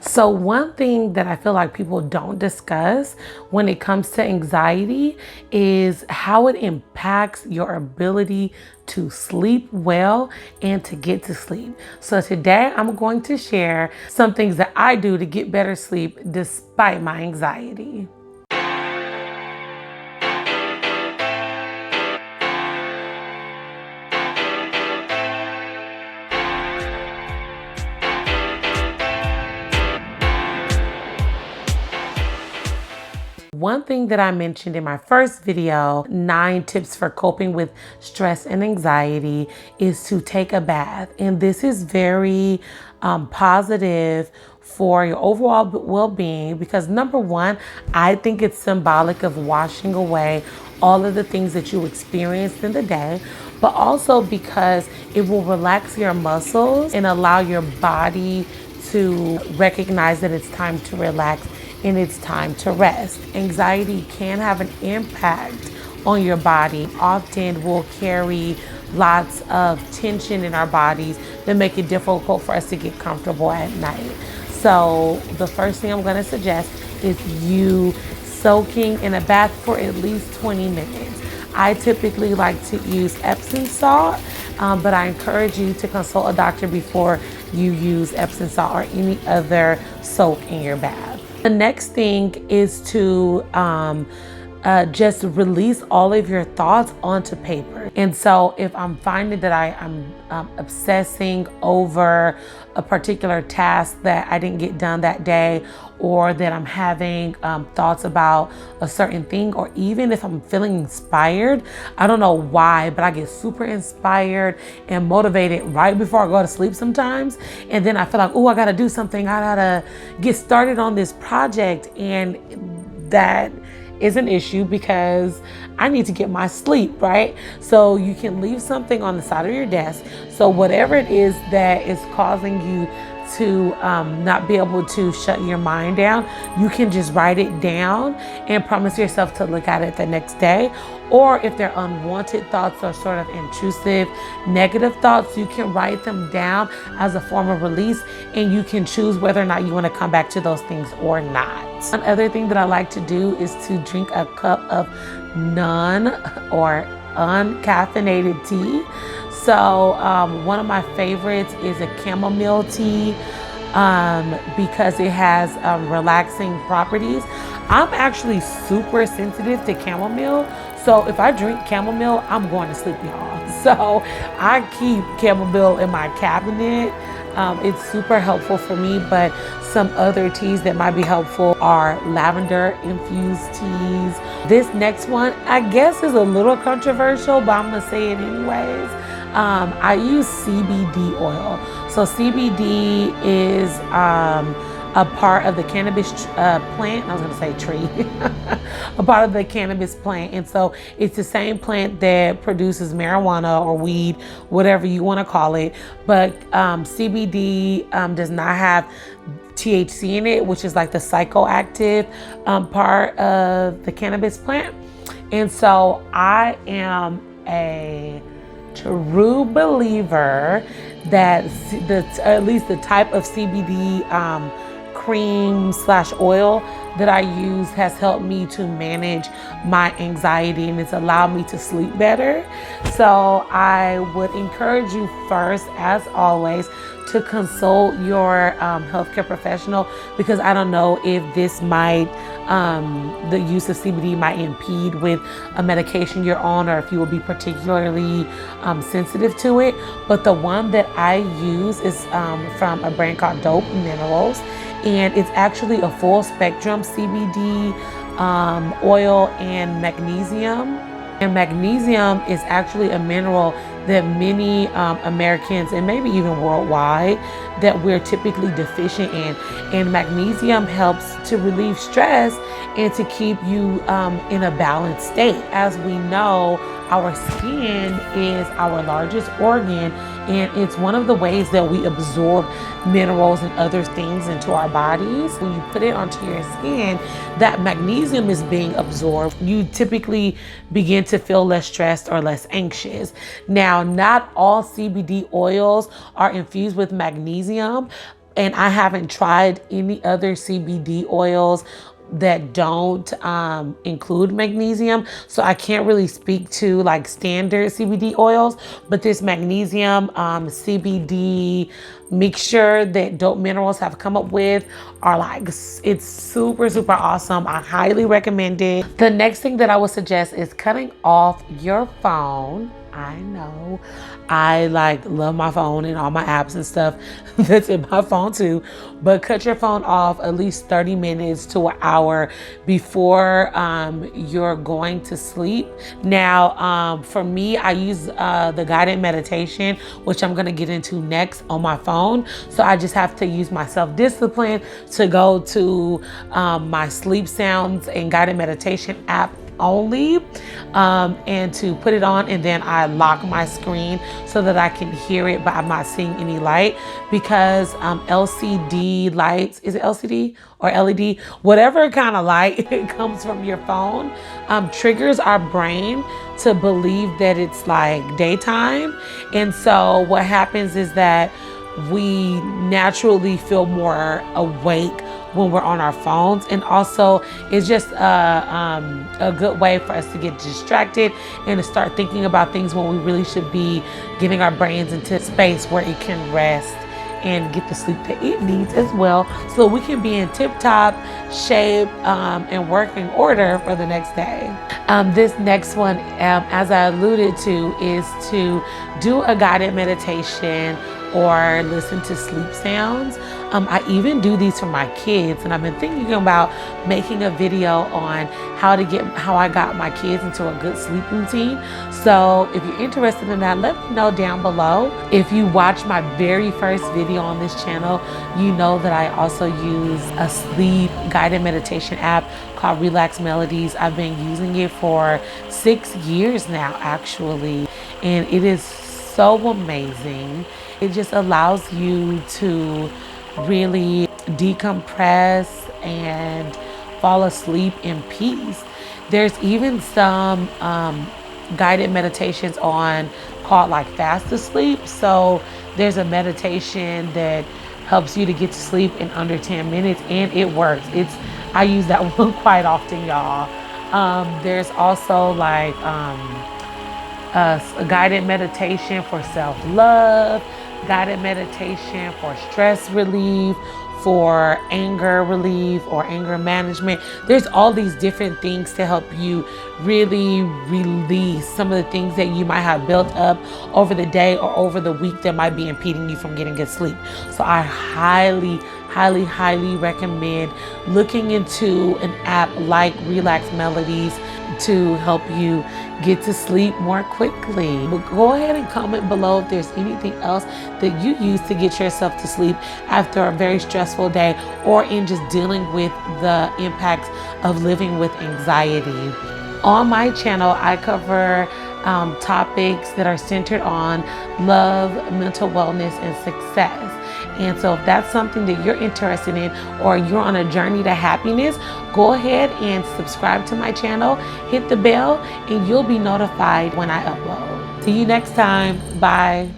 So one thing that I feel like people don't discuss when it comes to anxiety is how it impacts your ability to sleep well and to get to sleep. So today I'm going to share some things that I do to get better sleep despite my anxiety. One thing that I mentioned in my first video, 9 tips for coping with stress and anxiety, is to take a bath. And this is very positive for your overall well-being because number one, I think it's symbolic of washing away all of the things that you experienced in the day, but also because it will relax your muscles and allow your body to recognize that it's time to relax and it's time to rest. Anxiety can have an impact on your body. Often we'll carry lots of tension in our bodies that make it difficult for us to get comfortable at night. So the first thing I'm going to suggest is you soaking in a bath for at least 20 minutes. I typically like to use Epsom salt, but I encourage you to consult a doctor before you use Epsom salt or any other soak in your bath. The next thing is to just release all of your thoughts onto paper. And so if I'm finding that I'm obsessing over a particular task that I didn't get done that day, or that I'm having thoughts about a certain thing, or even if I'm feeling inspired, I don't know why, but I get super inspired and motivated right before I go to sleep sometimes. And then I feel like, oh, I gotta do something. I gotta get started on this project. And that is an issue because I need to get my sleep, right? So you can leave something on the side of your desk. So whatever it is that is causing you to not be able to shut your mind down, you can just write it down and promise yourself to look at it the next day. Or if they're unwanted thoughts or sort of intrusive negative thoughts, you can write them down as a form of release, and you can choose whether or not you want to come back to those things or not. Another thing that I like to do is to drink a cup of non or uncaffeinated tea. So one of my favorites is a chamomile tea because it has relaxing properties. I'm actually super sensitive to chamomile. So if I drink chamomile, I'm going to sleep, y'all. So I keep chamomile in my cabinet. It's super helpful for me, but some other teas that might be helpful are lavender infused teas. This next one, I guess, is a little controversial, but I'm gonna say it anyways. I use CBD oil. So CBD is a part of the cannabis plant. I was gonna say tree. A part of the cannabis plant. And so it's the same plant that produces marijuana or weed, whatever you wanna call it. But CBD does not have THC in it, which is like the psychoactive part of the cannabis plant. And so I am a true believer that at least the type of CBD cream / oil that I use has helped me to manage my anxiety, and it's allowed me to sleep better. So I would encourage you first, as always, to consult your healthcare professional, because I don't know if this might, the use of CBD might impede with a medication you're on, or if you will be particularly sensitive to it. But the one that I use is from a brand called Dope Minerals, and it's actually a full spectrum CBD oil and magnesium. And magnesium is actually a mineral that many Americans, and maybe even worldwide, that we're typically deficient in. And magnesium helps to relieve stress and to keep you in a balanced state. As we know, our skin is our largest organ, and it's one of the ways that we absorb minerals and other things into our bodies. When you put it onto your skin, that magnesium is being absorbed. You typically begin to feel less stressed or less anxious. Now, not all CBD oils are infused with magnesium. And I haven't tried any other CBD oils that don't include magnesium, so I can't really speak to like standard CBD oils, but this magnesium CBD mixture that Dope Minerals have come up with are like, it's super awesome. I highly recommend it. The next thing that I would suggest is cutting off your phone. I know I like love my phone and all my apps and stuff that's in my phone too, but cut your phone off at least 30 minutes to an hour before you're going to sleep. Now, for me, I use the guided meditation, which I'm gonna get into next, on my phone. So I just have to use my self-discipline to go to my sleep sounds and guided meditation app only, and to put it on, and then I lock my screen so that I can hear it but I'm not seeing any light, because LCD lights, is it LCD or LED, whatever kind of light it comes from your phone, triggers our brain to believe that it's like daytime. And so what happens is that we naturally feel more awake when we're on our phones, and also it's just a good way for us to get distracted and to start thinking about things when we really should be getting our brains into space where it can rest and get the sleep that it needs as well, so we can be in tip-top shape and working order for the next day. This next one, as I alluded to, is to do a guided meditation or listen to sleep sounds. I even do these for my kids, and I've been thinking about making a video on how I got my kids into a good sleep routine. So if you're interested in that, let me know down below. If you watch my very first video on this channel, you know that I also use a sleep guided meditation app called Melodies. I've been using it for 6 years now, actually, and it is so amazing. It just allows you to really decompress and fall asleep in peace. There's even some guided meditations on called like fast asleep. So there's a meditation that helps you to get to sleep in under 10 minutes, and it works. I use that one quite often, y'all. There's also like a guided meditation for self-love, guided meditation for stress relief, for anger relief or anger management. There's all these different things to help you really release some of the things that you might have built up over the day or over the week that might be impeding you from getting good sleep. So I highly recommend looking into an app like Melodies to help you get to sleep more quickly. But go ahead and comment below if there's anything else that you use to get yourself to sleep after a very stressful day, or in just dealing with the impacts of living with anxiety. On my channel, I cover topics that are centered on love, mental wellness, and success. And so if that's something that you're interested in, or you're on a journey to happiness, go ahead and subscribe to my channel, hit the bell, and you'll be notified when I upload. See you next time. Bye.